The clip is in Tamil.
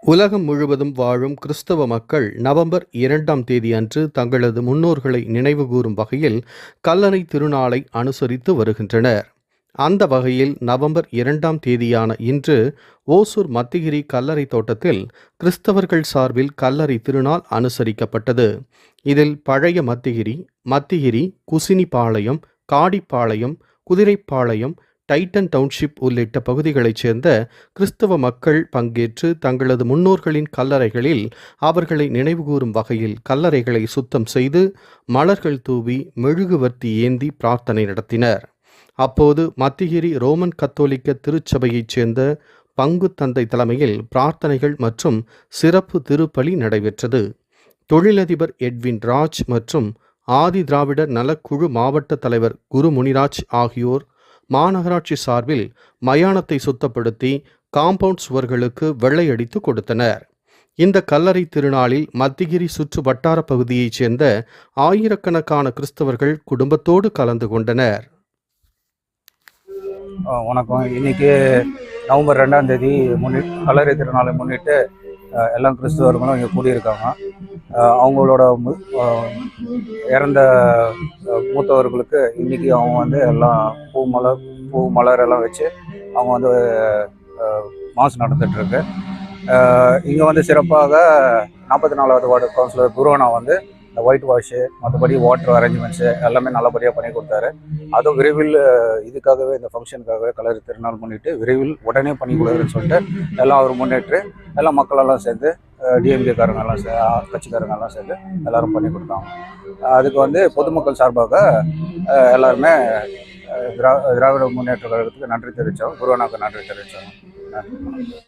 உலகம் முழுவதும் வாழும் கிறிஸ்தவ மக்கள் நவம்பர் 2ஆம் தேதி அன்று தங்களது முன்னோர்களை நினைவுகூரும் வகையில் கல்லறை திருநாளை அனுசரித்து வருகின்றனர். அந்த வகையில் நவம்பர் 2ஆம் தேதியான இன்று ஓசூர் மத்திகிரி கல்லறை தோட்டத்தில் கிறிஸ்தவர்கள் சார்பில் கல்லறை திருநாள் அனுசரிக்கப்பட்டது. இதில் பழைய மத்திகிரி, மத்திகிரி, குசினிபாளையம், காடிப்பாளையம், குதிரைப்பாளையம், டைட்டன் டவுன்ஷிப் உள்ளிட்ட பகுதிகளைச் சேர்ந்த கிறிஸ்தவ மக்கள் பங்கேற்று தங்களது முன்னோர்களின் கல்லறைகளில் அவர்களை நினைவுகூரும் வகையில் கல்லறைகளை சுத்தம் செய்து மலர்கள் தூவி மெழுகுவர்த்தி ஏந்தி பிரார்த்தனை நடத்தினர். அப்போது மத்திகிரி ரோமன் கத்தோலிக்க திருச்சபையைச் சேர்ந்த பங்கு தந்தை தலைமையில் பிரார்த்தனைகள் மற்றும் சிறப்பு திருப்பலி நடைபெற்றது. தொழிலதிபர் எட்வின் ராஜ் மற்றும் ஆதி திராவிடர் நலக்குழு மாவட்ட தலைவர் குரு முனிராஜ் ஆகியோர் மாநகராட்சி சார்பில் மயானத்தை சுத்தப்படுத்தி காம்பவுண்ட் சுவர்களுக்கு வெள்ளையடித்து கொடுத்தனர். இந்த கல்லறை திருநாளில் மத்திகிரி சுற்று வட்டார பகுதியைச் சேர்ந்த ஆயிரக்கணக்கான கிறிஸ்தவர்கள் குடும்பத்தோடு கலந்து கொண்டனர். வணக்கம். இன்னைக்கு நவம்பர் 2ஆம் தேதி கல்லறை திருநாளை முன்னிட்டு எல்லா கிறிஸ்தவர்களும் இங்கே கூடியிருக்காங்க. அவங்களோட இறந்த மூத்தவர்களுக்கு இன்னைக்கு அவங்க எல்லாம் பூ மலர் எல்லாம் வச்சு அவங்க மாசு நடந்துட்டுருக்கு. இங்கே சிறப்பாக 44வது வார்டு கவுன்சிலர் குருவனா இந்த ஒயிட் வாஷு மற்றபடி வாட்டர் அரேஞ்ச்மெண்ட்ஸு எல்லாமே நல்லபடியாக பண்ணி கொடுத்தாரு. அதுவும் விரைவில் இதுக்காகவே இந்த ஃபங்க்ஷனுக்காகவே கல்லறை திருநாள் முன்னிட்டு விரைவில் உடனே பண்ணி கொடுக்குறேன்னு சொல்லிட்டு எல்லாம் அவர் முன்னேற்று எல்லா மக்களெல்லாம் சேர்ந்து டிஎம்கேக்காரங்கெல்லாம் கட்சிக்காரங்கெல்லாம் சேர்ந்து எல்லோரும் பண்ணி கொடுத்தாங்க. அதுக்கு பொதுமக்கள் சார்பாக எல்லாருமே திராவிட முன்னேற்ற கழகத்துக்கு நன்றி தெரிவித்தோம், குருவனாவுக்கு நன்றி தெரிவித்தோம். நன்றி.